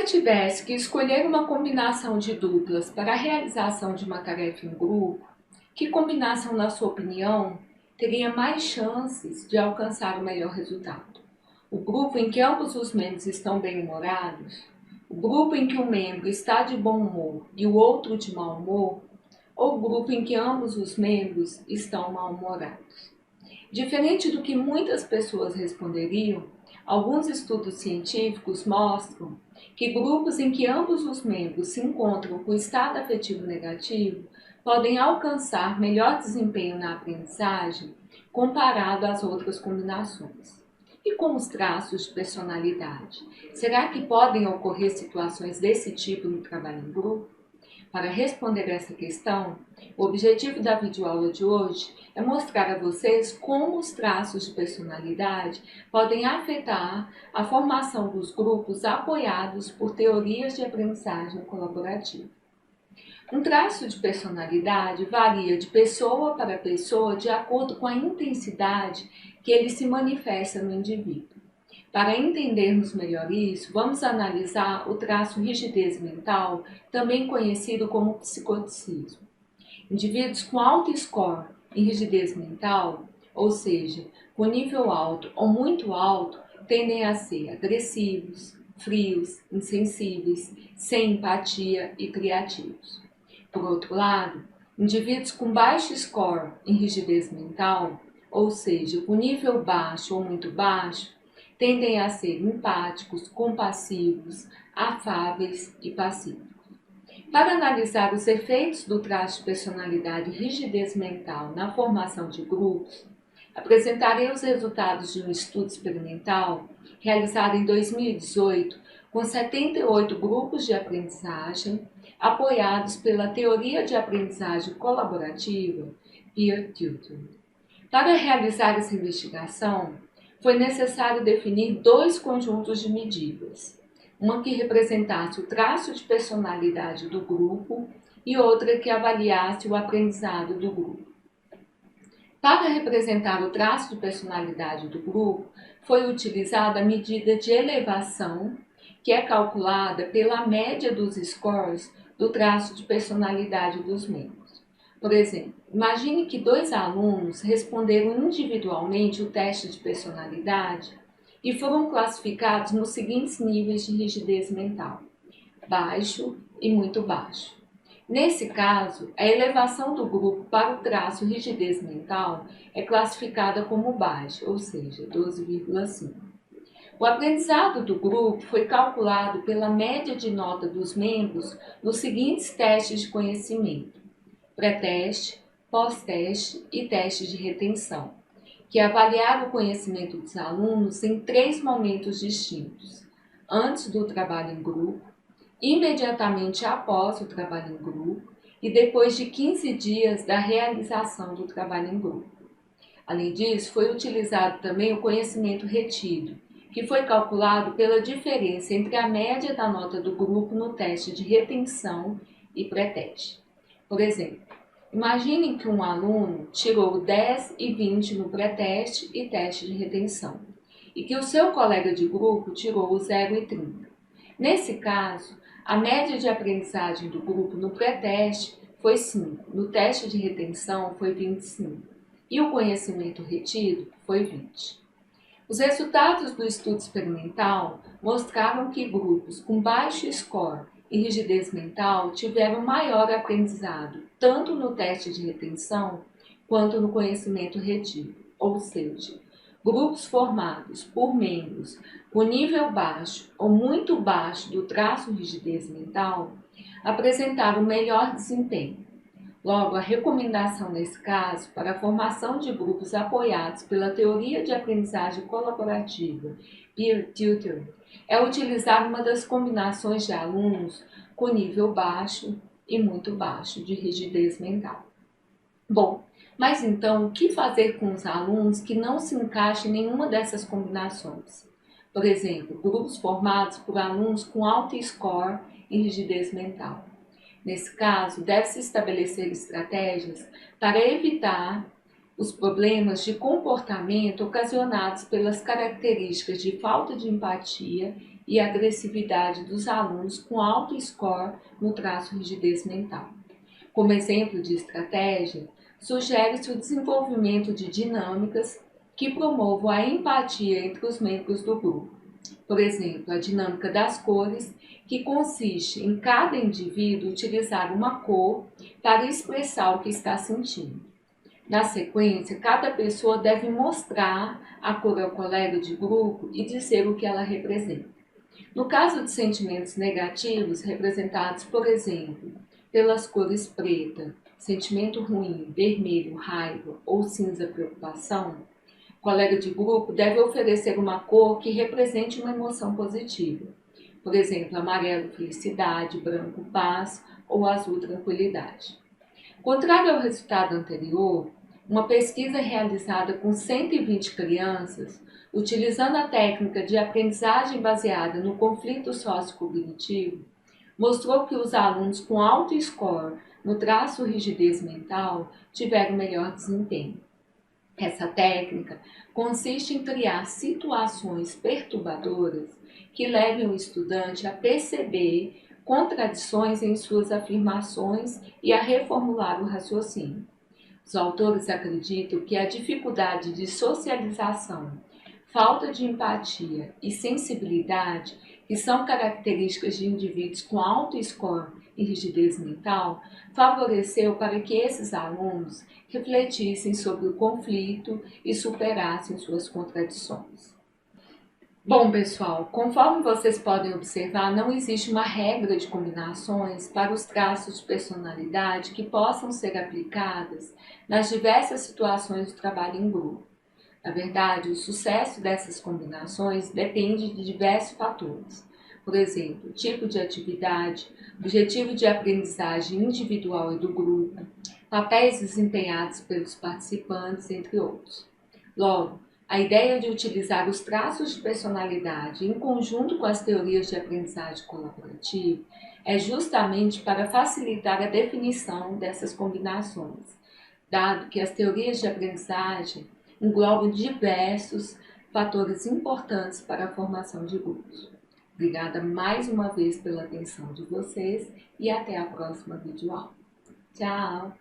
tivesse que escolher uma combinação de duplas para a realização de uma tarefa em grupo, que combinação, na sua opinião, teria mais chances de alcançar o melhor resultado? O grupo em que ambos os membros estão bem-humorados? O grupo em que um membro está de bom humor e o outro de mau humor? Ou o grupo em que ambos os membros estão mal-humorados? Diferente do que muitas pessoas responderiam, alguns estudos científicos mostram que grupos em que ambos os membros se encontram com estado afetivo negativo podem alcançar melhor desempenho na aprendizagem comparado às outras combinações. E com os traços de personalidade, será que podem ocorrer situações desse tipo no trabalho em grupo? Para responder essa questão, o objetivo da videoaula de hoje é mostrar a vocês como os traços de personalidade podem afetar a formação dos grupos apoiados por teorias de aprendizagem colaborativa. Um traço de personalidade varia de pessoa para pessoa de acordo com a intensidade que ele se manifesta no indivíduo. Para entendermos melhor isso, vamos analisar o traço rigidez mental, também conhecido como psicoticismo. Indivíduos com alto score em rigidez mental, ou seja, com nível alto ou muito alto, tendem a ser agressivos, frios, insensíveis, sem empatia e criativos. Por outro lado, indivíduos com baixo score em rigidez mental, ou seja, com nível baixo ou muito baixo, tendem a ser empáticos, compassivos, afáveis e pacíficos. Para analisar os efeitos do traço de personalidade e rigidez mental na formação de grupos, apresentarei os resultados de um estudo experimental realizado em 2018 com 78 grupos de aprendizagem apoiados pela teoria de aprendizagem colaborativa Peer Tutoring. Para realizar essa investigação, foi necessário definir dois conjuntos de medidas, uma que representasse o traço de personalidade do grupo e outra que avaliasse o aprendizado do grupo. Para representar o traço de personalidade do grupo, foi utilizada a medida de elevação, que é calculada pela média dos scores do traço de personalidade dos membros. Por exemplo, imagine que dois alunos responderam individualmente o teste de personalidade e foram classificados nos seguintes níveis de rigidez mental: baixo e muito baixo. Nesse caso, a elevação do grupo para o traço rigidez mental é classificada como baixa, ou seja, 12,5. O aprendizado do grupo foi calculado pela média de nota dos membros nos seguintes testes de conhecimento: pré-teste, pós-teste e teste de retenção, que avaliaram o conhecimento dos alunos em 3 momentos distintos: antes do trabalho em grupo, imediatamente após o trabalho em grupo e depois de 15 dias da realização do trabalho em grupo. Além disso, foi utilizado também o conhecimento retido, que foi calculado pela diferença entre a média da nota do grupo no teste de retenção e pré-teste. Por exemplo, imaginem que um aluno tirou 10 e 20 no pré-teste e teste de retenção, e que o seu colega de grupo tirou 0 e 30. Nesse caso, a média de aprendizagem do grupo no pré-teste foi 5, no teste de retenção foi 25, e o conhecimento retido foi 20. Os resultados do estudo experimental mostraram que grupos com baixo score e rigidez mental tiveram maior aprendizado, tanto no teste de retenção quanto no conhecimento retido, ou seja, grupos formados por membros com nível baixo ou muito baixo do traço rigidez mental apresentaram melhor desempenho. Logo, a recomendação nesse caso para a formação de grupos apoiados pela teoria de aprendizagem colaborativa Peer Tutoring é utilizar uma das combinações de alunos com nível baixo e muito baixo de rigidez mental. Bom, mas então o que fazer com os alunos que não se encaixem em nenhuma dessas combinações? Por exemplo, grupos formados por alunos com alto score em rigidez mental. Nesse caso, deve-se estabelecer estratégias para evitar os problemas de comportamento ocasionados pelas características de falta de empatia e agressividade dos alunos com alto score no traço rigidez mental. Como exemplo de estratégia, sugere-se o desenvolvimento de dinâmicas que promovam a empatia entre os membros do grupo. Por exemplo, a dinâmica das cores, que consiste em cada indivíduo utilizar uma cor para expressar o que está sentindo. Na sequência, cada pessoa deve mostrar a cor ao colega de grupo e dizer o que ela representa. No caso de sentimentos negativos, representados, por exemplo, pelas cores preta, sentimento ruim, vermelho, raiva ou cinza, preocupação, o colega de grupo deve oferecer uma cor que represente uma emoção positiva. Por exemplo, amarelo, felicidade, branco, paz ou azul, tranquilidade. Contrário ao resultado anterior, uma pesquisa realizada com 120 crianças, utilizando a técnica de aprendizagem baseada no conflito sociocognitivo, mostrou que os alunos com alto score no traço rigidez mental tiveram melhor desempenho. Essa técnica consiste em criar situações perturbadoras que levem o estudante a perceber contradições em suas afirmações e a reformular o raciocínio. Os autores acreditam que a dificuldade de socialização, falta de empatia e sensibilidade, que são características de indivíduos com alto score e rigidez mental, favoreceu para que esses alunos refletissem sobre o conflito e superassem suas contradições. Bom, pessoal, conforme vocês podem observar, não existe uma regra de combinações para os traços de personalidade que possam ser aplicadas nas diversas situações de trabalho em grupo. Na verdade, o sucesso dessas combinações depende de diversos fatores. Por exemplo, tipo de atividade, objetivo de aprendizagem individual e do grupo, papéis desempenhados pelos participantes, entre outros. Logo, a ideia de utilizar os traços de personalidade em conjunto com as teorias de aprendizagem colaborativa é justamente para facilitar a definição dessas combinações, dado que as teorias de aprendizagem englobam diversos fatores importantes para a formação de grupos. Obrigada mais uma vez pela atenção de vocês e até a próxima videoaula. Tchau!